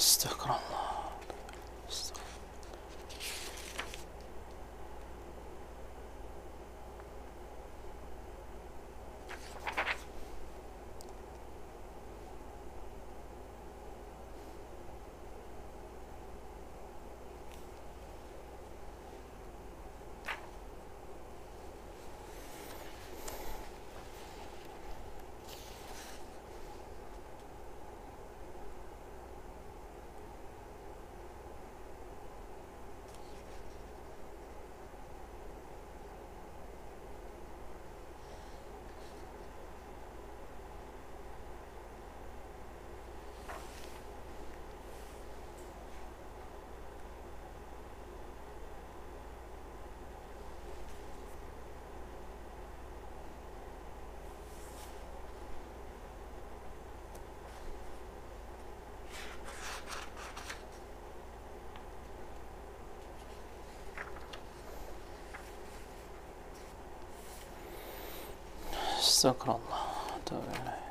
استغفر الله. استغفر الله وأتوب إليه.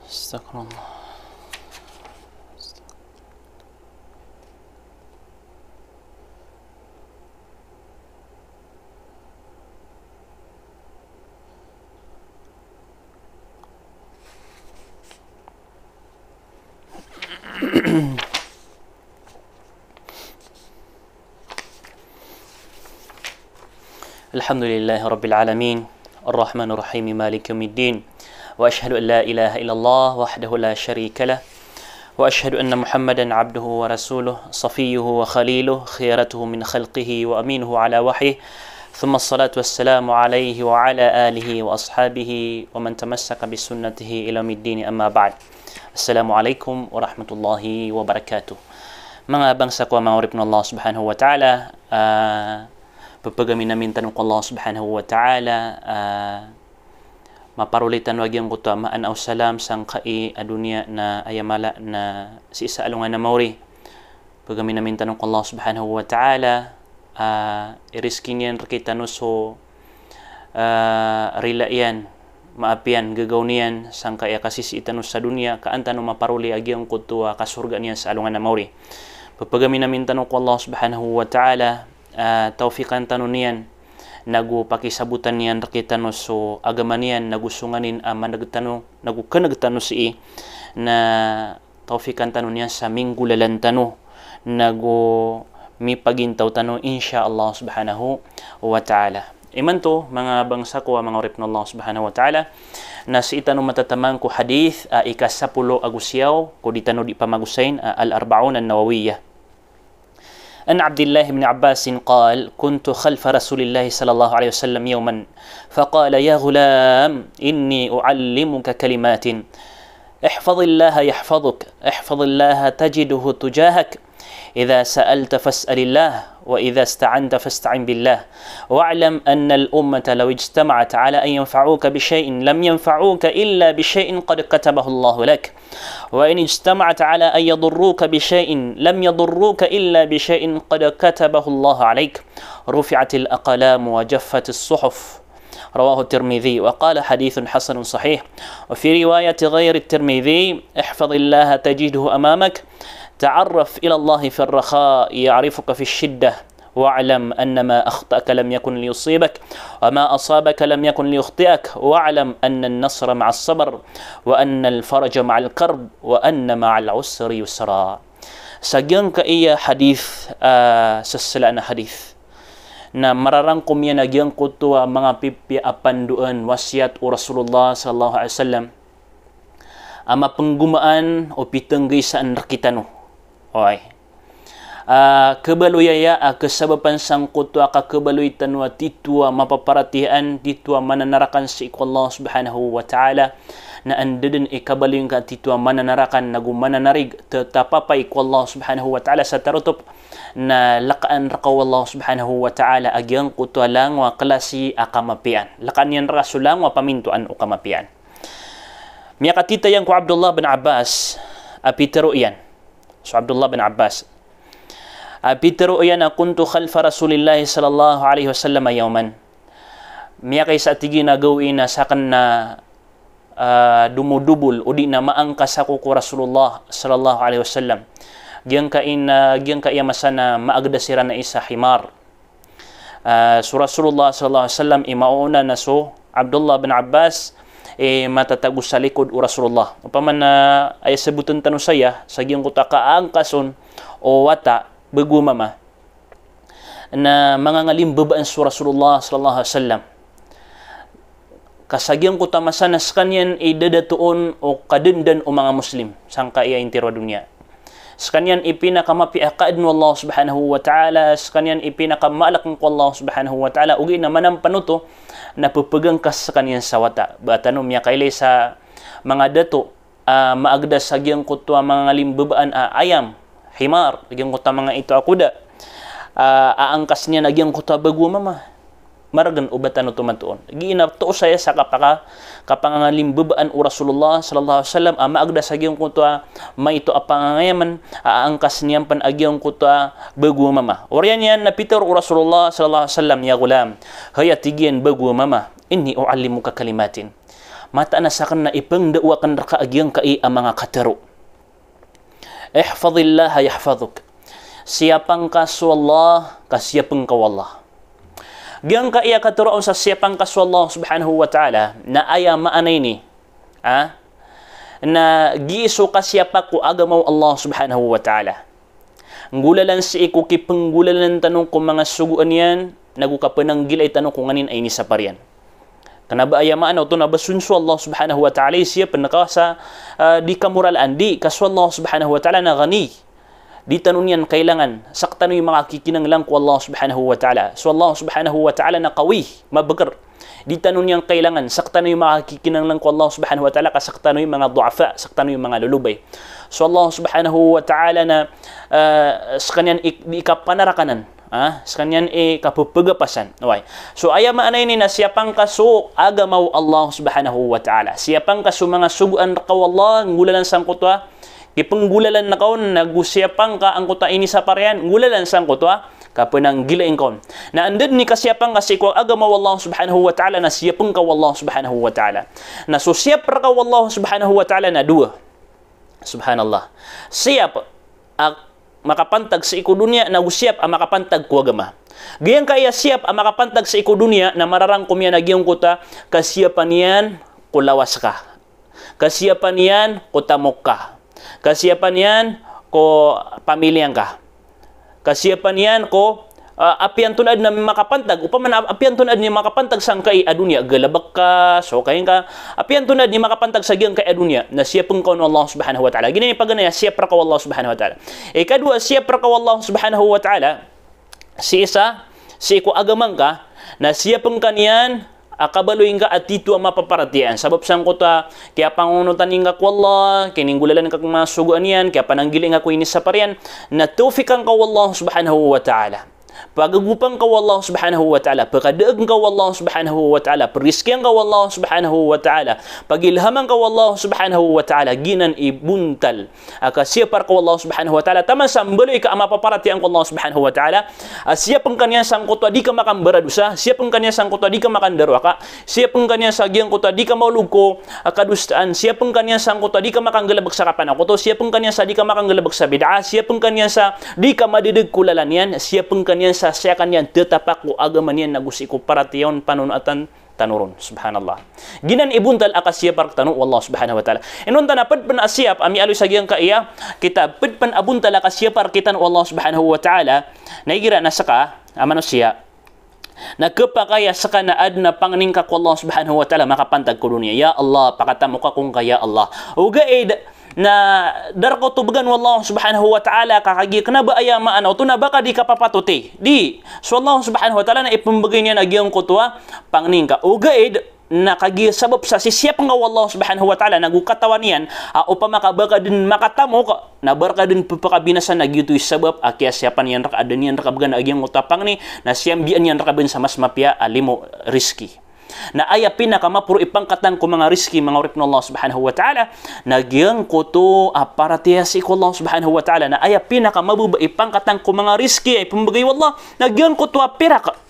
استغفر الله. الحمد لله رب العالمين الرحمن الرحيم مالك يوم الدين وأشهد أن لا إله إلا الله وحده لا شريك له وأشهد أن محمدا عبده ورسوله صفيه وخليله خيرته من خلقه وأمينه على وحيه ثم الصلاة والسلام عليه وعلى آله وأصحابه ومن تمسك بسنته إلى يوم الدين أما بعد. Assalamualaikum warahmatullahi wabarakatuh. Mga bangsa ko, mga urip ng Allah subhanahu wa ta'ala, pagpagamin namin tanong ko Allah subhanahu wa ta'ala, maparulitan wag yung kutamaan aw salam sang kai adunya na ayamala na si isa alungan na mauri. Pagamin namin tanong ko Allah subhanahu wa ta'ala, iriskin yan rakita no so rilayan maapian gagawnian sang kaya kasisitan sa dunia kaanta no maparuli agyang kutua kasurga niya sa alungan na mauri. Pagpagamin namin tanong ko Allah subhanahu wa ta'ala, taufikan tanong niyan nagu pakisabutan niyan rakita no so agaman niyan nagusunganin nagukanagtano si na taufikan tanong niyan sa minggulalan tano nagu mipagintaw tano insya Allah subhanahu wa ta'ala. Iman to, mga bangsa ko, mga urip ng Allah subhanahu wa ta'ala, na si itanong matatamang ko hadith, ika-10 agusyaw, ko di tanong di pamagusain, al-arba'un an-nawawiyah. An Abdullah ibn Abbas قال كنت خلف رسول الله صلى الله عليه وسلم يوما فقال يا غلام إني أعلمك كلمات احفظ الله يحفظك احفظ الله تجده تجاهك إذا سألت فاسأل الله وإذا استعنت فاستعن بالله واعلم أن الأمة لو اجتمعت على أن ينفعوك بشيء لم ينفعوك إلا بشيء قد كتبه الله لك وإن اجتمعت على أن يضروك بشيء لم يضروك إلا بشيء قد كتبه الله عليك رفعت الأقلام وجفت الصحف رواه الترمذي وقال حديث حسن صحيح. وفي رواية غير الترمذي احفظ الله تجده أمامك تعرف إلى الله في الرخاء يعرفك في الشدة واعلم أن ما أخطأك لم يكن ليصيبك وما أصابك لم يكن ليخطئك واعلم أن النصر مع الصبر وأن الفرج مع الكرب وأن مع العسر يسرا. Sagyang kaiya hadith sasalana hadith na mararangkom yan nagyang kutua mga pipi apanduan wasiat o Rasulullah sallallahu alaihi wasallam ama penggumaan o pitenggisaan rakitano. Oy. Kebaluyaya kesababan sangkutu aka kebaluitan wa titua mapaparatihan titua mananarakan si Allah subhanahu wa ta'ala na andeden ikabaling ka titua mananarakan nagu mananarig tetapapay ko Allah subhanahu wa ta'ala sa tarutup na lakaan rakaw Allah subhanahu wa ta'ala agyang kutua lang wa klasi akamapian lakaan yan rasulang wa pamintuan o kamapian. Miyakatita yan ko Abdullah bin Abbas apitero iyan. So Abdullah bin Abbas apitero iyan na kuntu khalfa Rasulillah sallallahu alaihi wasallam yawman. Miyakay sa tigi na gawin na sakan na dumudubol o di na maangkas ako ko Rasulullah sallallahu alaihi wasallam. Giyang ka iya masana maagdasira na isa himar. So Rasulullah sallallahu alaihi wasallam imauna na so Abdullah bin Abbas matatagus sa likod o Rasulullah. Upaman na ay sabutan tanong saya sa giyang kuta kaangkason o wata begumama na mga ngalimbabaan sa Rasulullah sallallahu alaihi wasallam. Kasagyang ko tamasanas kanyan idadatuon o kadindan o mga Muslim sangka iya intiro dunia. Sekanyan ipinakamapiakaad no Allah subhanahu wa ta'ala, sekanyan ipinakamaalak ko Allah subhanahu wa ta'ala, ugi naman ang panuto na pupugang kas sa kanyan sawata. Batanom niya kailay sa mga dato, maagdas sagyang ko to mga ngalimbabaan ayam, himar, nagyang ko mga ito akuda, aangkas niya nagyang ko to bago mama. Maragan ubatan no tumatuon. Giinapto saya sa kapangalimbabaan o Rasulullah sallallahu alaihi wasallam maagda sa gyung kutwa maito apangayaman aangkas niyang panagyong kutwa bago mama. Oryan yan na Peter o Rasulullah sallallahu alaihi wasallam ya gulam. Hayatigian bago mama. Inni uallimuka kalimatin. Mata na sakan na ipangdawa kan rakaagyang kai ang mga katero. Ihfazillah yahfazuk. Siapang kaso Allah kasiyapang kawallah. Giyang ka iya katuroon sa siyapang kaso Allah subhanahu wa ta'ala na aya maanay ni na giiso ka siyapa ko agamaw Allah subhanahu wa ta'ala. Ngulalan si iku kipenggulalan tanong kung mga suguan yan nagukapananggil ay tanong kung nganin ay nisaparian. Kanaba aya maanaw to nabasunso Allah subhanahu wa ta'ala siya panakasa di kamuralaan di kaso Allah subhanahu wa ta'ala na gani. Di tanong yan kailangan saktan yung mga kikinanglang ko Allah subhanahu wa ta'ala. So Allah subhanahu wa ta'ala na kawi, mabagar. Di tanong yan kailangan saktan yung mga kikinanglang ko Allah subhanahu wa ta'ala kasaktan yung mga duafa, saktan yung mga lulubay. So Allah subhanahu wa ta'ala na sa kanyan ikapanarakanan, sa kanyan ikapupagapasan. Okay. So aya maanay ni na siyapang kaso agamaw Allah subhanahu wa ta'ala. Siyapang kaso mga suguan rakaw Allah, ngulalan sang kutwa, ipenggulalan na kaon nagusiapang ka ang kuta ini sa parehan ngulalan sang kutwa kapenang gilaing kaon na andad ni kasiapang kasi ko agama wallahu subhanahu wa ta'ala na siapang ka wallahu subhanahu wa ta'ala na so siap ka wallahu subhanahu wa ta'ala na dua subhanallah siap makapantag sa iko dunya nagusiap ang makapantag ko agama gayang kaya siap ang makapantag sa iko dunya na mararang kumya nagyong kuta kasiapan yan kulawas ka kasiapan yan kutamok ka kasiapan yan ko pamilyang ka. Kasiapan yan ko apian tunad na makapantag. Upaman apian tunad ni makapantag sang kay adunya. Galabak ka, so kain ka. Apian tunad ni makapantag sa giyang kay adunya. Na siyapang ka Allah subhanahu wa ta'ala. Gina yung pagganaya, siyapra ka Allah subhanahu wa ta'ala. Kadua, siyapra ka Allah subhanahu wa ta'ala. Si isa, si ko agamang ka, na siyapang ka niyan, akabaloy nga at dito ang mapaparatian. Sabab sang kota, kaya pangunutan nga ko Allah, kininggulalan ka kung masuguan yan, kaya pananggiling ako inis sa parian, na tufikan ka Allah subhanahu wa ta'ala. Pagagupang ka Allah subhanahu wa ta'ala, pagkadaag ka Allah subhanahu wa ta'ala, periskian ka Allah subhanahu wa ta'ala, pagilhaman ka Allah subhanahu wa ta'ala, ginan ibuntal, kasiyapar ka Allah subhanahu wa ta'ala, taman sambaloy ka ang mapaparatian ko Allah subhanahu wa ta'ala, siyapang kanya sang kutwa, di ka makambaradusa, siyapang kanya sang kutwa, di ka makandarwaka, siyapang kanya sa giyang kutwa, di ka maulog ko kadustaan, siyapang kanya sang kutwa, di ka makanggalabag sa kapanakoto, siyapang kanya sa di ka makanggalabag sa bid'a, siyapang kanya sa di ka madidig kulalan yan, siyapang kanya sa siya kanyan tetapak ko agaman yan nagusi ko paratiyon panunatan tanurun subhanallah ginan ibuntal akasya par tanu wallah subhanahu wa ta'ala inun tan apad pan asyap ami aloy sagyang kaiya kita ped pan abuntal akasya par kitan wallah subhanahu wa ta'ala naigira na saka manusia na kepakaya sakana adna pangningka ko Allah subhanahu wa ta'ala makapantag ko dunia. Ya Allah, pakatamu ka kung kaya Allah. Ugaid na darko tubagan wallahu subhanahu wa ta'ala kakagi kenaba ayamaan o na baka di kapapatuti. Di. So Allah subhanahu wa ta'ala na ipumbagay niya nagyang kutwa pangningka. Ugaid na kagi sabab sa sisiap nga wallahu subhanahu wa ta'ala nagukatawan yan upama kabaka din makatamo ka nabarka din papakabinasan na gitu sabab akya siapan yan raka adan yan rakabagan agyang utapang ni na siyambian yan rakabagan sa mas mapya alimo riski na aya pinakamapuro ipangkatan ko mga riski mga urip ng Allah subhanahu wa ta'ala nagyang kuto aparatiyasi ko Allah subhanahu wa ta'ala na aya pinakamabuba ipangkatan ko mga riski ay pumbagay wallah nagyang kuto apiraka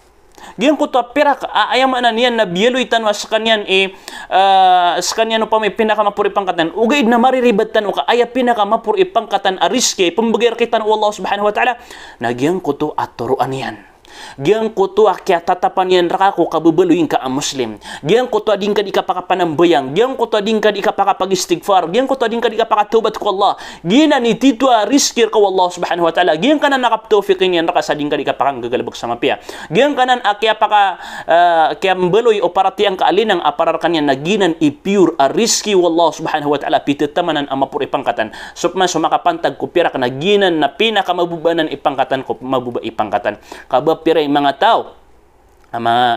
Giyan ko to pirak ayaman niyan na bieloy tanwa sa kanyan sa kanyan no pa may pinakamapuri pangkatan ugaid na mariribatan o ka aya pinakamapuri pangkatan a riske pumbagay kitan Allah subhanahu wa ta'ala nagyan ko to aturuan yan. Giang kutu kya tatapan yan raka ko kabubaluin ka ang Muslim. Giang kutu ading ka di kapakapanambayang. Giang kutu ading ka di kapakapagistighfar. Giang kutu ading ka di kapakatubat ko Allah. Gina ni titwa riskir ko Allah subhanahu wa ta'ala. Giang kanan nakaptofikin yan raka sa ading ka di kapakanggagalabag sa mapia. Giang kanan kya kya mbaloy o paratiang kaalinang apararkan yan na ginan i-pure a riski wallah subhanahu wa ta'ala pititamanan ang mapur ipangkatan. Supman sumakapantag ko pirak na ginan na pinakamabubanan ipangkatan ko mabuba ipangkatan. Bapiray mga tao, ang mga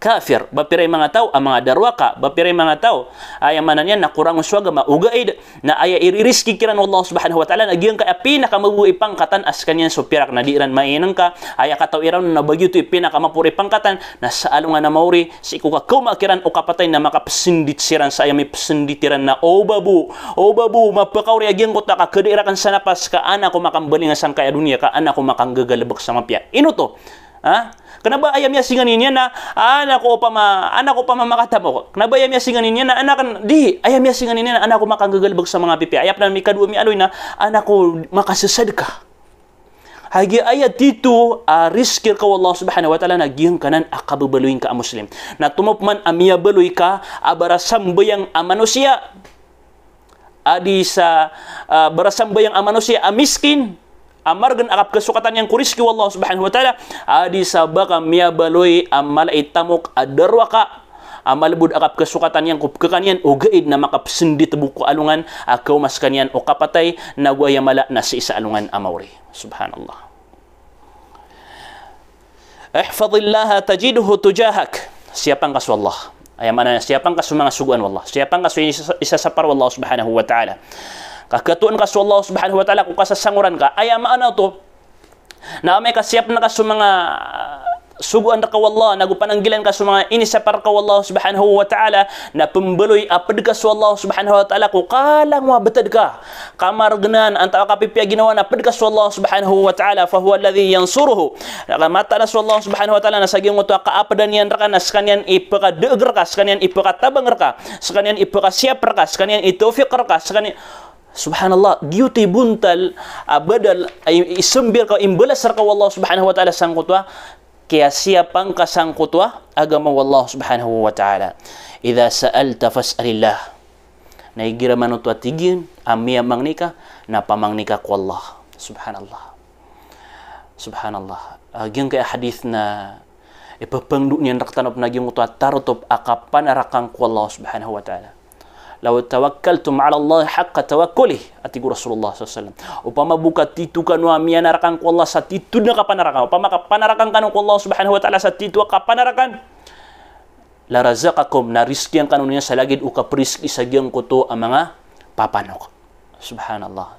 kafir, bapiray mga tao, ang mga darwaka, bapiray mga tao, ay manan yan na kurang uswaga, maugaid, na ay iririski kiran Allah subhanahu wa ta'ala, nagyang ka pinakamabuhay pangkatan as kanyan so pirak na diiran mainang ka, ay kataw iran na bagyo ito pinakamapuri pangkatan, na sa alungan na mauri, si iko ka kumakiran o kapatay na makapasindit siran sa ayami pasinditiran na, o babu, mapakawri agyang ko ta, kakadirakan sa napas ka, anak ko makambalingan sa kaya dunia ka, anak ko makangagalabak sa mapya. Ino to? Ha? Kenapa ayam ya singanin niya na anak ko pa makatamo ko? Kenapa ayam ya singanin niya na anak di ayam ya singanin niya na anak ko makagagalbag sa mga pipi. Ayap na mi kadua mi aloy na anak ko makasasad ka. Hagi ayat dito riskir ka Allah subhanahu wa ta'ala na giyang kanan akababaluin ka a Muslim. Na tumapman amia baluy ka abarasambayang a manusia. Adi sa barasambayang a manusia a miskin. Amargan akap kesukatan yang kuriski wallahu subhanahu wa ta'ala adi sabaka miyabaloy amal itamok adarwaka amal bud akap kesukatan yang kupkekanyan ugaid na makapsindi tebuku alungan akaw mas kanyan o kapatay na guaya mala na sa isa alungan amawri subhanallah. Ihfadillaha tajiduhu tujahak. Siapang kasu Allah ay mana siapang kasu mga suguan wallah siapang kasu isa sapar wallahu subhanahu wa ta'ala kakatuan ka sa Allah subhanahu wa ta'ala kung kasasanguran ka ay maana to na may kasiyap na ka sa mga suguan ka wallah nagupananggilan ka sa mga inisapar ka wallah subhanahu wa ta'ala na pembaloy apad ka sa Allah subhanahu wa ta'ala kung kalang mabatad ka kamarganan ang tawa kapipya ginawa na apad ka sa Allah subhanahu wa ta'ala fahuwa alladhi yansuruhu nakamata na sa Allah subhanahu wa ta'ala na saging mo to kaapadan yan raka na sakanyan ipakadegar ka sakanyan ipakatabang ka sakanyan ipakasiyap ka sakanyan itofik ka sakanyan subhanallah giuti buntal badal ay isembir ka imbalas ka wallah subhanahu wa ta'ala sang kutwa kaya siapang ka sang kutwa agama wallah subhanahu wa ta'ala idza sa'alta fas'alillah naigira manut watigin amia mangnika na pamangnika ku Allah subhanallah gyang kaya hadith na ipapangdu niyan raktanop na gyang kutwa tarutop akapanarakan ku Allah subhanahu wa ta'ala. Law tawakkaltum ala Allah haqqa tawakkulih ati Rasulullah sallallahu alaihi wasallam upama buka titu kanu amia narakan ku Allah sa titu na kapanarakan upama kapanarakan kanu ku Allah subhanahu wa ta'ala sa titu kapanarakan la razaqakum na rizki ang kanunya sa lagid uka priski sa gyang kuto ang mga papanok subhanallah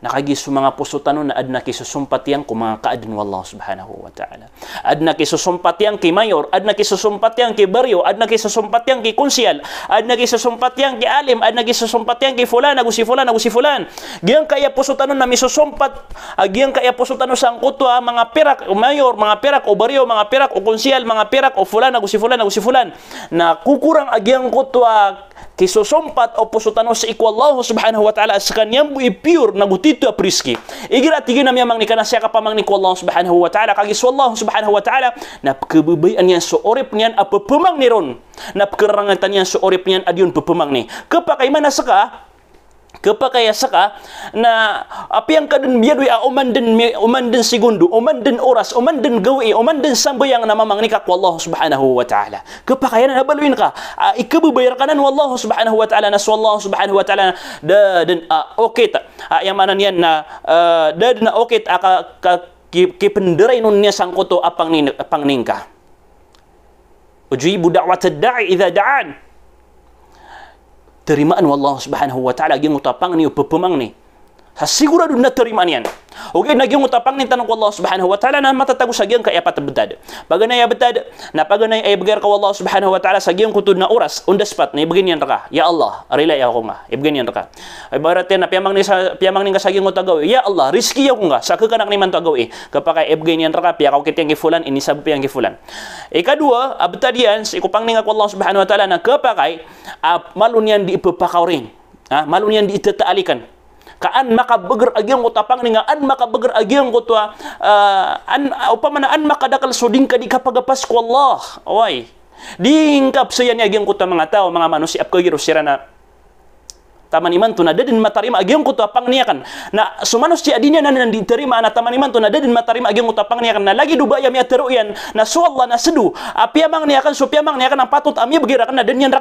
nakagis mga pusutan na adna kisusumpatiang kung mga kaadin wallah subhanahu wa ta'ala adna kisusumpatiang ki mayor adna kisusumpatiang ki baryo adna kisusumpatiang ki konsyal adna kisusumpatiang ki alim adna kisusumpatiang ki fulan nagu si fulan giyang kaya pusutan na misusumpat giyang kaya pusutan sang kutwa mga pirak o mayor mga pirak o baryo mga pirak o konsyal mga pirak o fulan nagu si fulan na kukurang agyang kutwa kisusumpat o pusutano sa iku Allah subhanahu wa ta'ala sa kanyang pure na gutito apriski igira tigin na miyamang ni kana siya kapamang ni ku Allah subhanahu wa ta'ala kagis Allah subhanahu wa ta'ala na kebebayan niyan sa orip niyan apapamang ni ron na pekarangan niyan sa orip niyan adyon papamang ni kapakay man saka Kepakaya saka na api yang kadun biadui a uman den segundo, uman den oras, uman den gawi, uman den sambayang na mamang nikak wallahu subhanahu wa ta'ala. Kepakaya na baluin ka ikabubayar kanan wallahu subhanahu wa ta'ala, nas wallahu subhanahu wa ta'ala dan okay ta yang mana niyan na dan okay ki penderai nun niya sangkoto apang ningka. Ujibu da'watad da'i idza da'an. Terimaan wallahu subhanahu wa ta'ala gyung utapang ni upapamang ni hasigura dun na terimaan yan. Okay, nagyung utapang ni tanong wallahu subhanahu wa ta'ala na matatago sa gyung kaya patabetad. Paganay abetad na paganay ay bagar ka wallahu subhanahu wa ta'ala sa gyung kutud na oras on the spot na ibigin yan raka. Ya Allah, relay ako nga. Ibigin yan raka. Ay barat yan na piyamang ni ka sa gyung utagaw. Ya Allah, riski ako nga sa kakanak ni man tagaw kapag ibigin yan raka piyakaw kitang gifulan inisab piyang gifulan. Ikadua, abetad yan sa ikupang ni nga wallahu subhanahu wa ta'ala na kapag malun yan di ipapakaw rin. Malun yan di itataalikan. Kaan makabeger agyang utapang ninga an makabeger agyang kutwa upamana an makadakal suding ka di kapagapas ko Allah. Oy. Dingkap saya ni agyang kutwa mga tao mga manusia apko giro sira na taman iman tu na dadin matarima agyang kutapang niya kan na sumanos si adinya na diterima na taman iman tu na dadin matarima agyang kutapang niya kan na lagi dubaya mi ateruyan na suwalla na sedu apiamang niya kan supiamang niya kan ang patut amia begira kan na danyan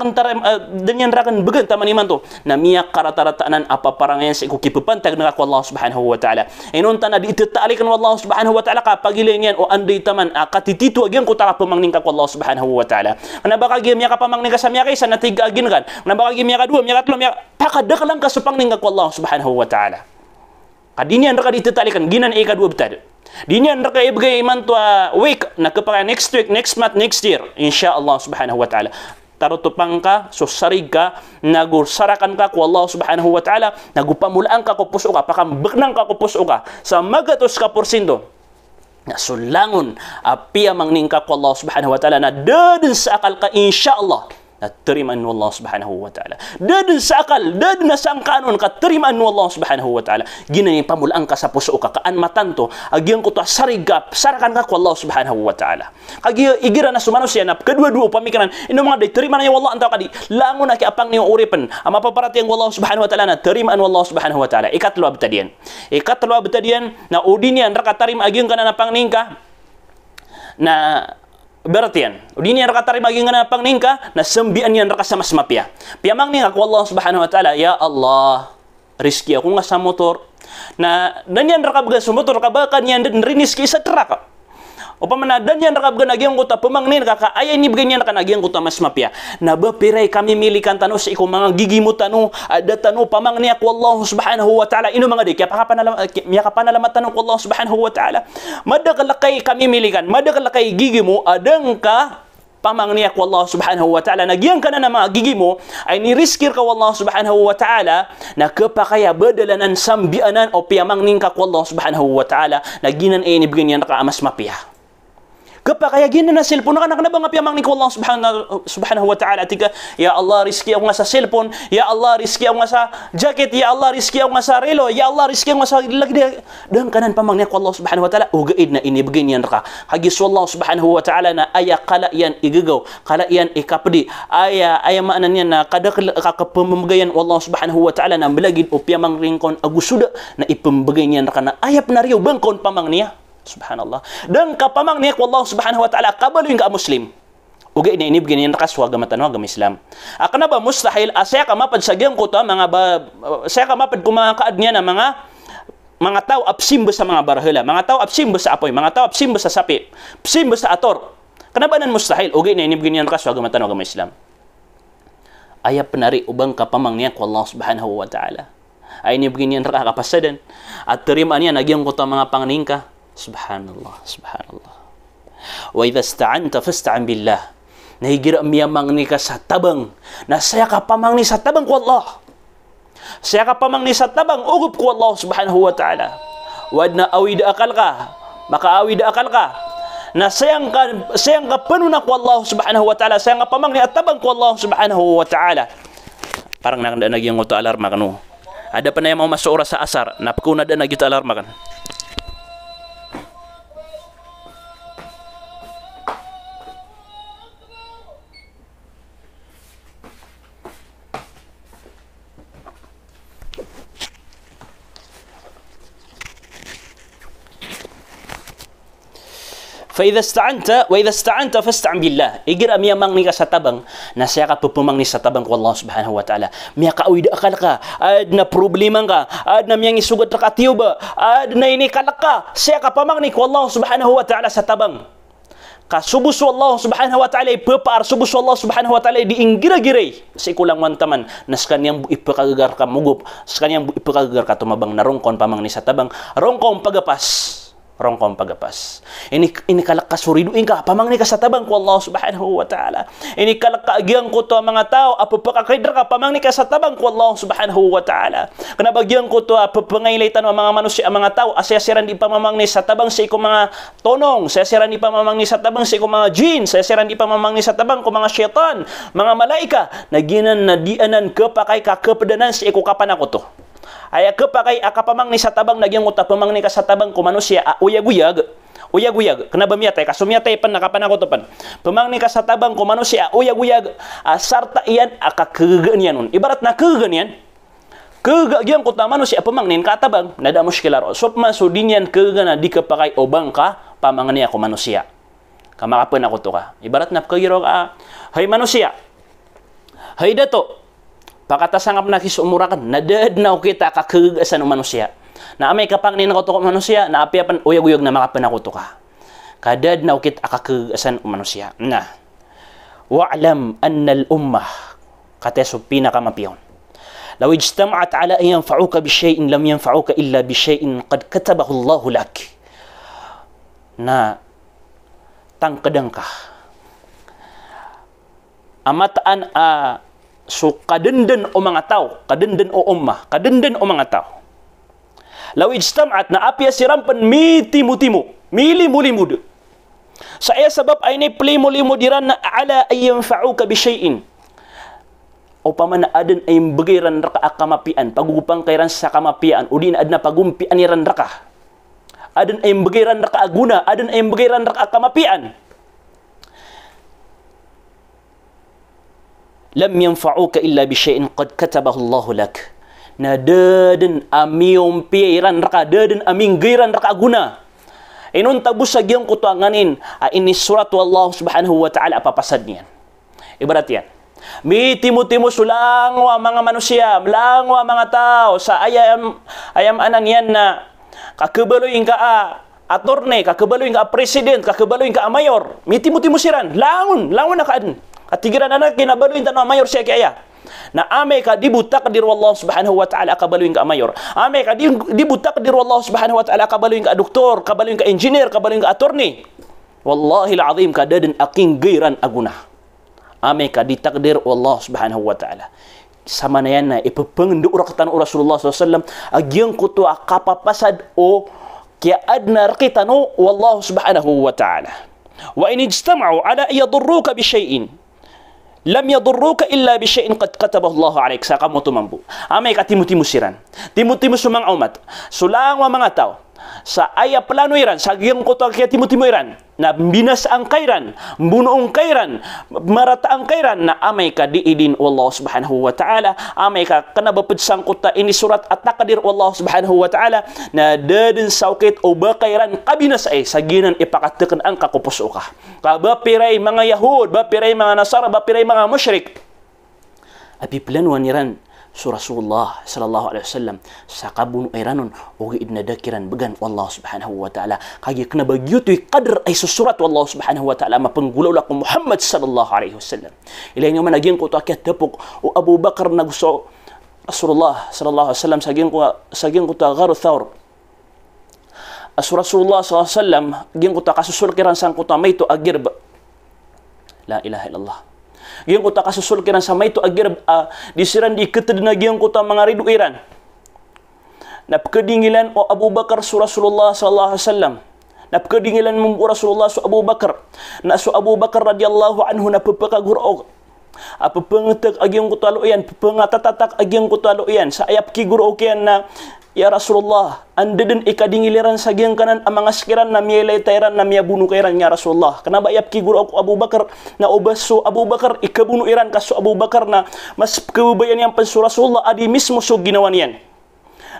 rakan begen taman iman tu na miya karata-rataan apa parangayan sa ikukipupantag ng Allah subhanahu wa ta'ala inunta na diitatalikan wallahu subhanahu wa ta'ala kapagilin yan o anday taman katititu agyang kutaka pamangning ka Allah subhanahu wa ta'ala na baka gyam ka pamangning ka sa miya kaysa natiga agin kan na baka gyam ka dua miya katlo miya daklang kasupang ninga ko Allah subhanahu wa ta'ala. Kadinian raka ditatalikan, ginan ikadua betad. Dinian raka ibigay iman to week, na kapag next week, next month, next year, insya Allah subhanahu wa ta'ala. Tarutupang ka, susarig ka, nagursarakan ka ko Allah subhanahu wa ta'ala, nagupamulaan ka ko puso ka, pakambaknang ka ko puso ka, sa magatos ka porsindo. Na sulangon, apiyamang ningka ko Allah subhanahu wa ta'ala, na dadin sa akal ka insya Allah. Terimaan Allah subhanahu wa ta'ala. Dadun sa akal, dadun na sa angkanon ka, terimaan Allah subhanahu wa ta'ala. Ginay pamulaan ka sa puso ka, kaan matanto, agyang ko to sarigap, sarakan ka ko Allah subhanahu wa ta'ala. Kagi igira na sumanos yan, kedua-dua pamikiran, ino mga day, terimaan niya Allah, antaw kadi, langon na kiapang niyo uripan, ang mapaparati ang Allah subhanahu wa ta'ala na terimaan Allah subhanahu wa ta'ala. Ikatlo abtadian. Ikatlo abtadian, na udinian, rakatarim agyang ka na napangning na berarti yan. Udin yan rakatari maging nga pang ningka na sambian yan raka sa mas mapya. Piyamang ninga ko Allah subhanahu wa ta'ala, ya Allah, riski ako nga sa motor. Na danyan rakabaga sa motor, kabakan yan din riniski sa traka. O pamanadan yan rakabga nagyang kuta pamangnin kakaaya ni ganyan ka nagyang kuta mas mapya. Nabapiray kami milikan tano sa ikaw mga gigi mo tano ada tano pamangni ako Allah subhanahu wa ta'ala ino mga di kaya panalamat tano ko Allah subhanahu wa ta'ala. Madakalakay kami milikan, madakalakay gigi mo adang ka pamangni ako Allah subhanahu wa ta'ala nagyang ka na mga gigi mo ay niriskir ka Allah subhanahu wa ta'ala na kapakaya badalanan sambianan o piyamangnin ka ko Allah subhanahu wa ta'ala na ginan ay nibigyan ka amas mapya. Kapag kaya gina na cellphone na bang apiyamang ni ko Allah subhanahu wa ta'ala tika ya Allah riski ako nga sa cellphone, ya Allah riski ako nga sa jacket, ya Allah riski ako nga sa relo, ya Allah riski ako nga sa lagi dan kanan pamang ni ko Allah subhanahu wa ta'ala ugaid na inibigay niyan ka hagis Allah subhanahu wa ta'ala na aya kala yan igagaw kala yan ikapdi aya maanan yan na kada kakapamagayan Allah subhanahu wa ta'ala na malagid o piyamang ringkon agusuda na ipambagay niyan ka na ayap na riyo bangkon pamang niya. Subhanallah. Dan kapamang niya ko Allah subhanahu wa ta'ala kabaluin ka muslim. Uga ini begini nakaswaga matano agama Islam. Akana ba mustahil asaya ka mapad sa gyang ko to saya ka mapad kumakaad niya na mga tao absimbo sa mga barahela, mga tao absimbo sa apoy, mga tao absimbo sa sapi, absimbo sa ator. Kana ba nan mustahil uga ini begini nakaswaga matano agama Islam. Aya penari ubang kapamang niya ko Allah subhanahu wa ta'ala. Ay ini begini nakakapasadan at terima niya nagyang ko to mga pangningka. Subhanallah, subhanallah. Wa idza ista'anta fasta'in billah. Nahigira miyamang ni ka sa tabang. Na saya ka pamang ni sa tabang ko Allah. Saya ka pamang ni sa tabang ugup ko Allah subhanahu wa ta'ala. Wad na awid akal ka. Maka awid akal ka. Na sayang ka penuh na ko Allah subhanahu wa ta'ala. Sayang ka pamang ni at tabang ko Allah subhanahu wa ta'ala. Parang nakanda nagyang ko to alarma kanu. Ada pa na yung mga masura sa asar. Napakuna na nagyo to alarma kan. فإذا استعنت وإذا استعنت فاستعن بالله. Igir amia mang ni ka sa tabang na siya ka pupumang ni sa tabang ko Allah subhanahu wa ta'ala. Miya ka uida akal ka, ad na problema ka, ad na miyang isugat ka tiyo ba, ad na ini kalak ka, siya ka pamang ni ko Allah subhanahu wa ta'ala sa tabang. Kasubusu Allah subhanahu wa ta'ala ipapaar, subusu Allah subhanahu wa ta'ala diinggira-giray sa ikulang mantaman na sa kanyang ipakagagar ka mugup, sa kanyang ipakagagar ka tumabang na rongkon pamang ni sa tabang, rongkong pagapas. Rongkong pagapas. Ini kalak kasuriduin ka, pamang ni ka sa tabang ko Allah subhanahu wa ta'ala. Ini kalak kaagiang ko to mga tao, apapakakaidra ka, pamang ni ka sa tabang ko Allah subhanahu wa ta'ala. Kanabagiang ko to, apapangailaytan ng mga manusia, mga tao, asyasiran di pamamang ni sa tabang sa iko mga tonong, asyasiran di pamamang ni sa tabang sa iko mga jin, asyasiran di pamamang ni sa tabang ko mga syaitan, mga malaika, naginan na dianan kapakay ka kapadanan sa iko kapan ako to. Ay kapakay akapamang ni sa tabang nagyang uta pamang ni ka sa tabang ko manusia uyag-uyag kenapa miyatay kasumiyatay pan nakapanako to pan pamang ni ka sa tabang ko manusia uyag-uyag sarta iyan akakaganian ibarat na kaganian kagagyang ko ta manusia pamang nin katabang nada muskilaro so masudinyan kagana di kapakay obang ka pamang ni ako manusia kamakapan ako to ka ibarat na kagiro ka hay manusia hay dato pakatasangap na kisumurakan, nadadnaw kita kakagasan ng manusia. Na amay kapang ninako to manusia, na apiapan uyag-uyag na makapanako to ka. Kadadnaw kita kakagasan ng manusia. Na, wa'lam anna al-ummah, kateso pinakamapiyon. Law ijtama'at ala an yanfa'uka bishay'in lam yanfa'uka illa bishay'in qad katabahu Allahu lak. Na, tangkadang ka. Amataan so kadenden o mga tao, kadenden o ummah, kadenden o mga tao. Law ijtama'at na apya sirampan mitimu-timu, milimu-limud. Sa iya sabab ay ni plimu-limudiran na ala ay yanfa'uka bisyai'in. O paman na adan ay bagayran raka akamapian, pagugupang kairan sa kamapian, o din ad na pagumpian niran raka. Adan ay bagayran raka aguna, adan ay bagayran raka akamapian. Lam yanfa'uka illa bisyai'in qad katabahu Allahu lak. Na daden amiyong piiran raka, daden aming gairan raka guna. Inon tabus sa giyang kutuanganin, ini surat Allah subhanahu wa ta'ala apapasad niyan. Ibarat yan. Mitimu-timu sulangwa mga manusia, langwa mga tao, sa ayam anan yan na kakabaloy ka atorne, kakabaloy ka president, kakabaloy ka mayor. Mitimu-timu siran, langon na kaan. At tigiran anak kinabaluin tanong mayor siya kaya. Na ame ka dibuta kadir Allah subhanahu wa ta'ala kabaluin ka mayor. Ame ka dibuta kadir Allah subhanahu wa ta'ala kabaluin ka doktor, kabaluin ka engineer, kabaluin ka attorney. Wallahi al-azim ka dadan aking gairan aguna. Ame ka ditakdir Allah subhanahu wa ta'ala. Sama na yan na ipapangduura ka tanong Rasulullah SAW agyang kuto kapapasad o kaya adna rakitano wallahu subhanahu wa ta'ala. Wa in ijtama'u ala yadurruka bisyai'in lam yadurruka illa bisyai'in qad katabahu Allah alayk sa kamo tumambu. Amay ka timu-timu siran. Timu-timu sumang umat. Sulangwa mga tao. Sa aya plano iran, sa giyang kuto kaya timu-timu iran, na binas ang kairan, bunuong kairan, marata ang kairan, na amay ka diidin Allah subhanahu wa ta'ala, amay ka kanabapid sang kuta ini surat at nakadir Allah subhanahu wa ta'ala, na dadin saukit o bakairan kabinas ay sa ginan ipakatakan ang kakupuso ka. Bapiray mga Yahud, bapiray mga Nasara, bapiray mga musyrik. Apiplanuan niran, so Rasulullah sallallahu alaihi wasallam sa kabun ayranon o idnadakiran bagan Allah subhanahu wa ta'ala kaya kena bagyutoy qadr ay susurat Allah subhanahu wa ta'ala mapanggulaw lakum Muhammad sallallahu alaihi wasallam ilahin nga managing ko to akyat tapok o Abu Bakar nagso Rasulullah sallallahu alaihi wasallam saging ko to garu thawr Rasulullah sallallahu alaihi wasallam gin ko to kasusulkiran sang ko to may to agirba la ilaha illallah giyang kuta kasusul kiran sa may to agir disiran di ketedna giyang kuta mga riduiran napkadingilan o Abu Bakar su Rasulullah sallallahu alaihi wasallam napkadingilan mo Rasulullah su Abu Bakar na su Abu Bakar radhiyallahu anhu na pagpakaguro apapangatag agiyang kuta loyan pangatatak agiyang kuta loyan sa ayap ki guro kiyan na ya Rasulullah, anda din ikadingiliran sa giyang kanan ang mga skiran na miyelay tayran na miyabuno kairan ya Rasulullah. Kenapa ayap kiguro ako Abu Bakar na obaso Abu Bakar ikabuno iran kaso Abu Bakar na mas kebayan yang pensu Rasulullah adi mismo so ginawan yan.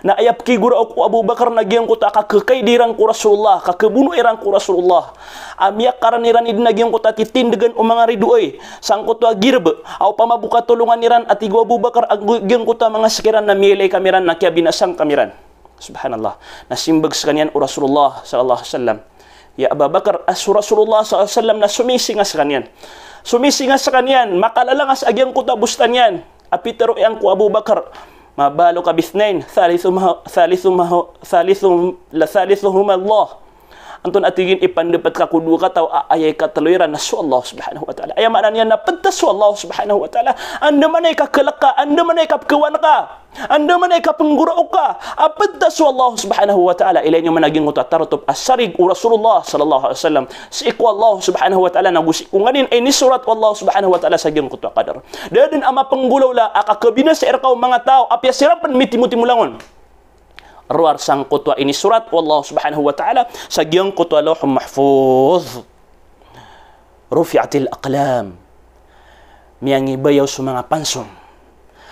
na ayap ki gura aku Abu Bakar nagyang ko ta kakakaidirang ko Rasulullah, kakabuno irang ko Rasulullah. Amya karaniran idin nagyang ko ta titindegan o mga riduoy, sangkot wa girbe, aw pamabuka tulungan niran at igo Abu Bakar agyang ko ta mga sekiran na milay kamiran na kya binasang kamiran. Subhanallah. Nasimbag sa kanyan o Rasulullah sallallahu alaihi wasallam. Ya Abu Bakar, as Rasulullah sallallahu alaihi wasallam na sumisinga sa kanyan. Sumisinga sa kanyan, makalalangas agyang ko ta bustan yan. Apitero yang ku Abu Bakar, mabalu ka bithnain, thalithuhuma Allah. Antun atigin ipandapat ka kudu ka tau ayay ka taluiran na su Allah subhanahu wa ta'ala. Ay maknanya na pentas su Allah subhanahu wa ta'ala. Anda manay ka kelaka, anda manay ka pekawan ka, anda manay ka penggurau ka. Pentas su Allah subhanahu wa ta'ala. Ilainya managing utatarutub asarig Rasulullah sallallahu alaihi wasallam. Siku Allah subhanahu wa ta'ala nagusi kunganin ini surat Allah subhanahu wa ta'ala sagyang kutwa qadar. Dan ama penggulaw la akakabina sa irkaw mga tao apya sirapan miti-muti mulangon. Ruar sang kutwa ini surat Allah subhanahu wa ta'ala sagyang kutwa Lauhul Mahfuz. Rufi'atil aqlam, miyangi bayaw sa mga pansum.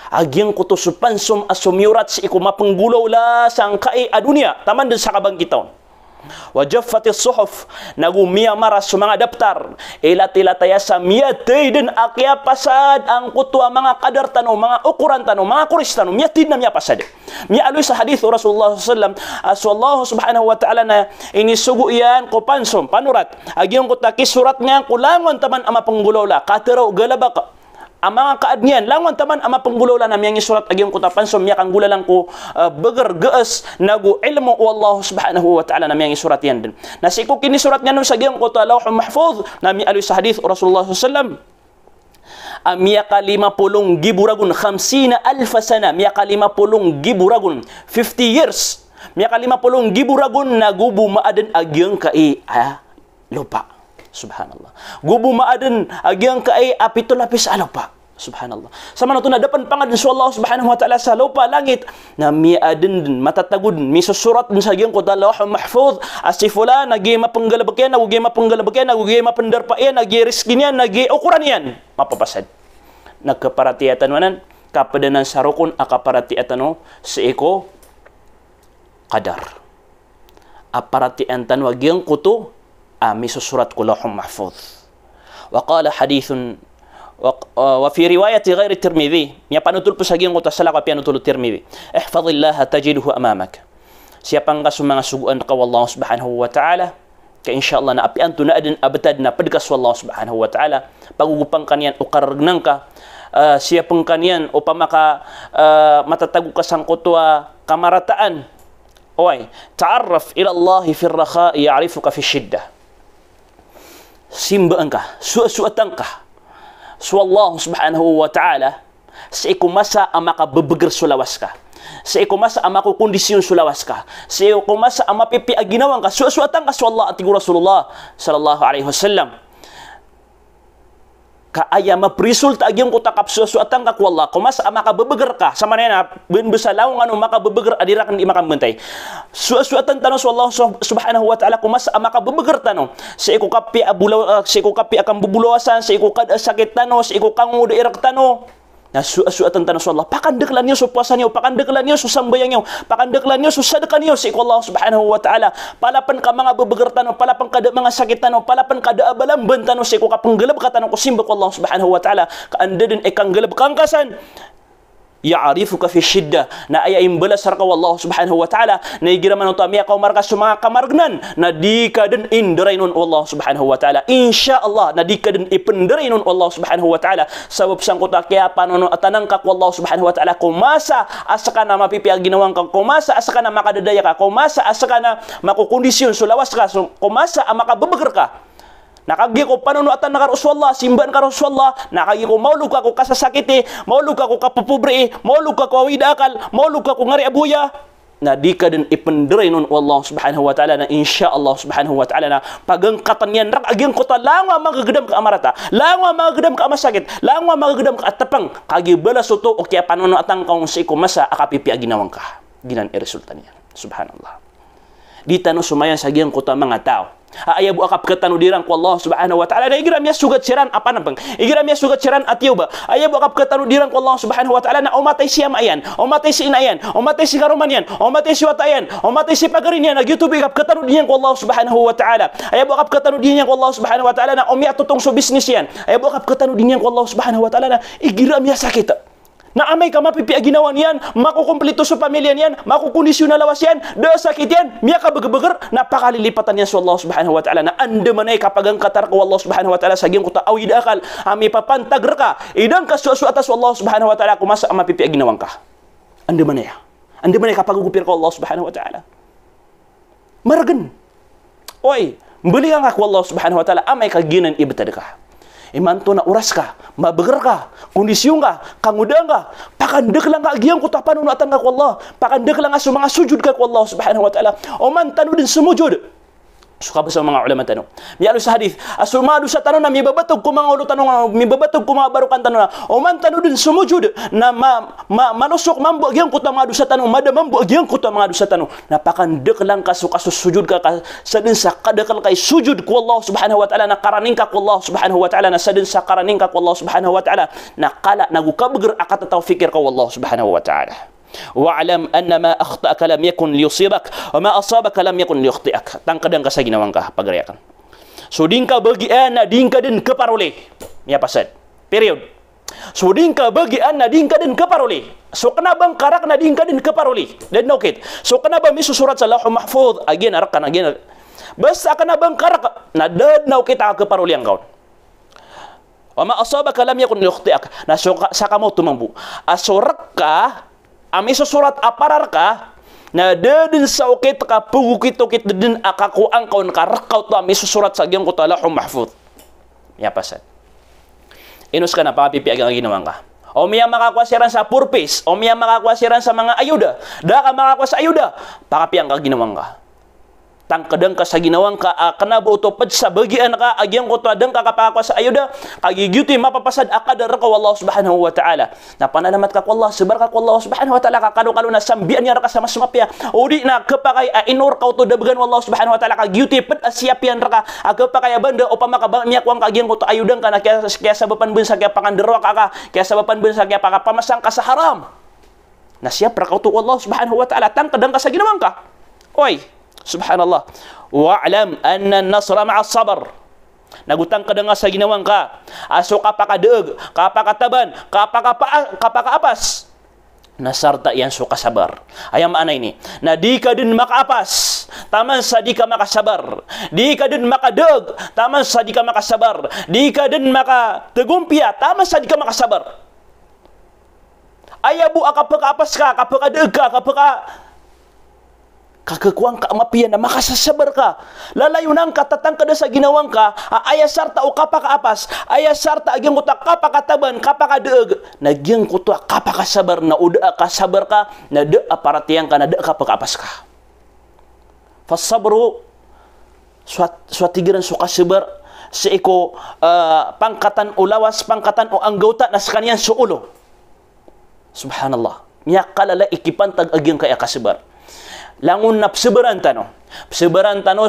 Agyang kuto sa pansum asumyurat si iku mapenggulaw la sang kai adunia taman din sa kabangkitawan. Wajaffatis suhuf, nagumia maras sa mga daftar, ilatilataya sa miyatay din akya pasad ang kutwa mga kadar tano, mga ukuran tano, mga kuris tano, miyatid na miya pasad. Miya aloy sa hadith Rasulullah sallallahu alaihi wasallam, Allah subhanahu wa ta'ala na inisugo iyan ko pansum, panurat, agyong kutaki surat nga kulangon taman ama penggulaw la, kateraw galabak, ang mga kaadnian, langon taman ama penggulaw la na miyang isurat agyong kutapan so miyak ang gulalang ko bagar gaas nagu ilmu wallahu subhanahu wa ta'ala na miyang isurat yan din. Nasiku kini surat nga nun sa agyong kuta Lauhul Mahfuz na mialoy sa hadith Rasulullah sallallahu alaihi wasallam. Miyaka 50 giburagun 50,000 sana, miyaka 50 giburagun 50 years, miyaka 50 giburagun nagubu maaden agyong kai lupa. Subhanallah. Gubu maaden agyang kaay apito lapis alupa. Subhanallah. Sama na ito na dapan pangadin sa Allah subhanahu wa ta'ala sa lupa langit na miadin din matatagod misusurat din sa agyang kuta Lauhul Mahfuz asifula nagi mapanggalabakyan nagi mapanggalabakyan nagi mapandarpayan nagi riskin yan nagi ukuran yan mapapasad. Nagkaparatiatan manan kapadanan sa rukun akaparatiatan sa iko qadar. Aparatian tanwagyang kuto misusurat ko Lauhul Mahfuz. Wa hadithun wa fi riwayat ghairi Tirmidhi, ya panutul po sa giyang ko tasala ka panutul Tirmidhi. Ihfazillah tajiduhu amamak. Siapang ka sa mga suguan ka wallahu subhanahu wa ta'ala, ka insyaallah na apian to na adin abatad na padkas wallahu subhanahu wa ta'ala, pagugupang kanyan o karagnang ka, siapang kanyan o pamaka matatago ka sang kutwa kamarataan. Oy, ta'arraf ila Allah fi ar-rakha ya'rifuka fi shiddah. Simbaan ka, suasuatan ka so Allah subhanahu wa ta'ala sa ikumasa ang makababagar sulawas ka, sa ikumasa ang makukondisyon sulawas ka, sa ikumasa ang mapipiaginawan ka, suasuatan ka so Allah at Rasulullah sallallahu alaihi wasallam. Kaaya maprisulta agyang kutakap suasuatan ka ko Allah kumasa ang makababagar ka sa manena benbesalawang ano makababagar adirakan di makambantay suasuatan tanong so Allah subhanahu wa ta'ala kumasa ang makababagar tanong sa ikukapi abulaw sa ikukapi akang bubulawasan sa ikukad sakit tanong sa ikukang irak tanong na suasuatan tanong so Allah pakandeklan niyo so puasan niyo pakandeklan niyo so sambayang niyo pakandeklan niyo so sadaka niyo sa Allah subhanahu wa ta'ala palapan ka mga babagar tanong palapan kada mga sakit tanong palapan kada abalamban tanong sa ikukapanggalab ka tanong kusimba ko Allah subhanahu wa ta'ala kaanda din ikang galab kangkasan ya'arifuka fi shiddah na ayaim balas sarka wallahu subhanahu wa ta'ala na igiraman ito miya kaumarka sa mga kamargnan na di ka din indaraynon wallahu subhanahu wa ta'ala insyaallah na di ka din ipendaraynon wallahu subhanahu wa ta'ala sabab sang kuta kaya panono atanang ka wallahu subhanahu wa ta'ala kumasa asa ka na mapipiaginawang ka kumasa asa ka na makadadaya ka kumasa asa ka na makukondisyon sulawas ka kumasa makababagar ka nakagi ko panunuatan na Rasulullah, simban ka Rasulullah, nakagi ko maulog ako kasasakiti, maulog ako kapapobre, maulog ako awidakal, maulog ako ngari abuya, na di ka din ipenderay nun Allah subhanahu wa ta'ala na insyaallah subhanahu wa ta'ala na pagangkatan yan rak agyang kota langwa magagedam ka amarata langwa magagedam ka amasakit langwa magagedam ka atapang kagi bala soto o kaya panunuatan kang sa ikumasa akapipi aginawang ka ginan resulta niya subhanallah di tanong sumayan sa agyang kota mga tao Aya bu akap ketanu dirang ku Allah Subhanahu wa taala. Na igram ya sugat siran apa nabang. Igram ya sugat siran atiuba. Aya bu akap ketanu dirang ku Allah Subhanahu wa taala na umatay siam ayan, umatay si inayan, umatay si karumanian, umatay si watayan, umatay si pagarinya na YouTube ikap ketanu diyan ku Allah Subhanahu wa taala. Aya bu akap ketanu diyan ku Allah Subhanahu wa taala na umya tutong so business yan. Aya bu akap ketanu diyan ku Allah Subhanahu wa taala na igram ya sakit. Na amay ka mapipi aginawan yan, makukumplito sa pamilya yan, makukondisyon na lawas yan, da sakit yan, miya ka baga-bagar, napakalilipatan yan sa Allah Subhanahu wa ta'ala, na anda manay kapag ang katar ko Allah Subhanahu wa ta'ala, sagyang kuta awid akal, ami papantagr ka, idang ka suasu atas Allah Subhanahu wa ta'ala, kumasa mapipi aginawan ka. Anda manay kapag ugupir ko Allah Subhanahu wa ta'ala. Maragan. Oy, beli nga ko Allah Subhanahu wa ta'ala, amay kaginan ibetad ka. Imanto na oras ka, mabagar ka, kondisyon ka, kangudang ka, pakandak lang ka agiyang ko tapanunatan ka ko Allah, pakandak lang ka sa mga sujud ka ko Allah Subhanahu wa ta'ala, o man tanu din sumujud. Suka ba sa mga ulama tanong? Miyalo sa hadith, asumado sa tanong na mibabatog ko mga ulo tanong, mibabatog ko mga barukan tanong na, o man tanong din sumujud, na malusok mambo agiyang ko mga sa tanong, madamambo agiyang ko mga sa tanong, napakandak lang ka, kasusujud ka, sa din sa kadakal kay sujud ko Allah Subhanahu wa ta'ala, na karaning ka ko Allah Subhanahu wa ta'ala, na sa din sa karaning ka ko Allah Subhanahu wa ta'ala, na kala, nagukabagir akatataw fikir ka Allah Subhanahu wa ta'ala. Wa'alam anna ma akhta'aka lam yakun liyusibak wa ma asabaka lam yakun liyukhti'ak. Tangkadang ka sa ginawang ka pagariakan. So din ka bagian na din ka din keparuli. Ya pasad. Period. So din ka bagian na din ka din keparuli. So kenabang karak na din ka din keparuli. Dan nokit. So kenaba mi susurat sa Lauhul Mahfuz again arakan again. Basta kenabang karak na dad na kita keparuli ang kaon. Wa ma asabaka lam yakun liyukhti'ak. Na sa kamo tumambu. Asorak ka ami susurat aparar ka na dadin sa ukit ka pugukit-ukit dadin akaku ang kaun ka rakaw to ami susurat sa gyang ko Lauhul Mahfuz. Ya pasad. Inus ka na papipiag ang ginawan ka. O miya makakwasiran sa purpose, o miya makakwasiran sa mga ayuda. Da ka makakwas ayuda, pakapiang ka ginawan ka. Tangkadang ka sa ginawang ka, kanabo utopad sa bagian ka, agyang ko to adang ka kapakwa sa ayuda, kagigyuti mapapasad akadar ka Allah Subhanahu wa ta'ala. Napananamat ka ko Allah, sabar ka ko Allah Subhanahu wa ta'ala, kakalo-kalo na sambian niya ka sa mas mapya, o di na kapakay inor ka to dabagan Allah Subhanahu wa ta'ala, kagyuti pad asyapian ka, kapakay banda o pamakabamiyak wang kagyang ko to ayudang ka na kaya sabapan bun sa kaya pangandarwa ka, kaya sabapan bun sa kaya pakapamasang ka sa haram. Nasyap ka to Allah Subhanahu wa ta'ala, tangkadang ka sa ginawang ka. Oy, subhanallah. Wa'lam anna an-nasra ma'a as-sabr. Nagutang ka nga sa ginawang ka. Aso kapakadeeg, kapakataban, kapakaapas. Nasarta yan so kasabar. Ayam ana ini. Na di ka din makaapas. Taman sa di ka makasabar. Di ka din makadeeg. Taman sa di ka makasabar. Di ka din makategumpia. Taman sa di ka makasabar. Ayabu kapakaapas ka, kapakadeeg ka, kakakuang ka amapian na makasasabar ka. Lalayunan ka, tatang ka sa ginawang ka, ayasarta o kapakaapas, ayasarta agyang kuta kapakataban, kapakadeeg, nagyang kuta kapakasabar, na uda ka, sabar ka, na da aparatiyang ka, na da kapakaapas ka. Fasabro, swatigiran so kasabar, sa iko pangkatan o lawas, pangkatan o anggota na sa kanyan so ulo. Subhanallah. Miyak kalala ikipantag agyang kaya kasabar. Langun na pseberan tano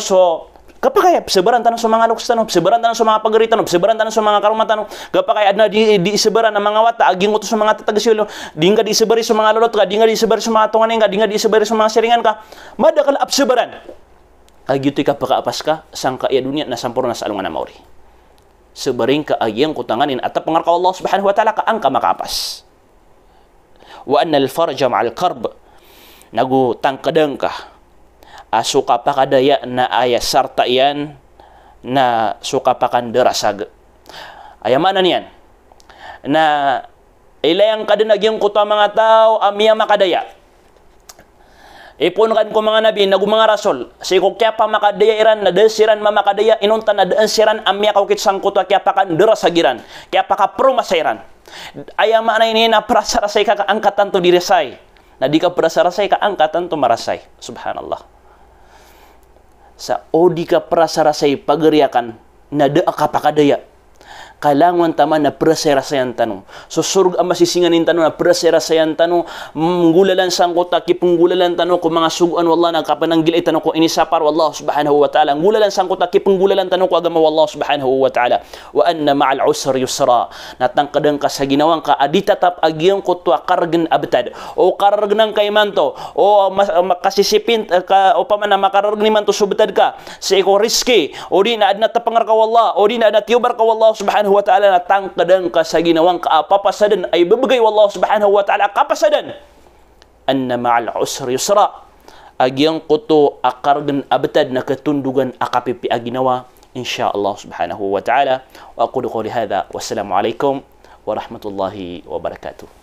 so kapag kaya pseberan tano sa mga luks tano, pseberan tano sa mga pagaritan, pseberan tano sa mga karumat tano, kapag kaya adna di iseberan ng mga wata aging uto sa mga tatagasyulo, di nga di iseberi sa mga lolot ka, di nga di iseberi sa mga tunganin ka, di nga di iseberi sa mga siringan ka, madakal apseberan agyuti ka pakaapas ka sang kaya dunia na sampurna sa alungan na mauri sebering ka agyang kutanganin at pangarka Allah Subhanahu wa ta'ala ka ang ka makaapas. Wa anna al-farja ma'al karb, nagutangkadang ka, suka pa kadaya na aya sarta yan, na suka pa kanderasag. Ayamanan yan, na ilayang kadinag yung kuto mga tao, amiya makadaya. Ipon kan ko mga nabi, mga rasol, si ko kaya pa makadaya iran, na desiran mamakadaya, inunta na desiran, amiya kaukit sang kuto, kaya pa kanderasagiran, kaya pa kapromasairan. Ayamanan ini na prasarasay ka kaangkatan to diresay. Na di ka prasarasay ka angkatan to marasay. Subhanallah. Sa o di ka prasarasay pagariakan na da ka pakadaya. kailangan tama na preserasayan tano. So surga masisinganin tano na preserasayan tano, menggulalan sangkota kipenggulalan tano ko mga suguan wallah na kapananggil itano ko inisapar wallah subhanahu wa ta'ala. Ngulalan sangkota kipenggulalan tano ko agama wallah subhanahu wa ta'ala. Wa anna ma'al usri yusra. Natangkadang ka sa ginawang ka aditatap agiyang ko to kargen abtad. O kargen kay manto o makasisipin ka o pamana makargen man to subtad ka. Sa iko riski o di na adna tapangar ka wallah o di na adna tiubar ka wallah subhanahu wa ta'ala natangkadang ka sa ginawang kaapapasadan ay babagay wallah subhanahu wa ta'ala kapasadan anna ma'al usri yusra agyang kuto akargan abtad na katundugan akapipi aginawa insyaallah subhanahu wa ta'ala wa aqulu qawli hadha wassalamu alaikum warahmatullahi wabarakatuh.